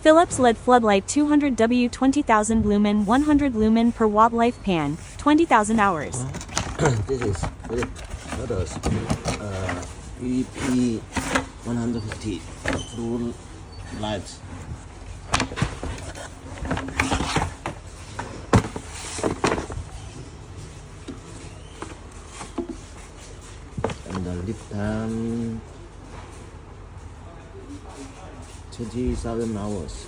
Philips LED floodlight 200W 20,000 lumen 100 lumen per watt lifepan, 20,000 hours. This is others. BVP150 blue light. And the lifepan 20,000 hours.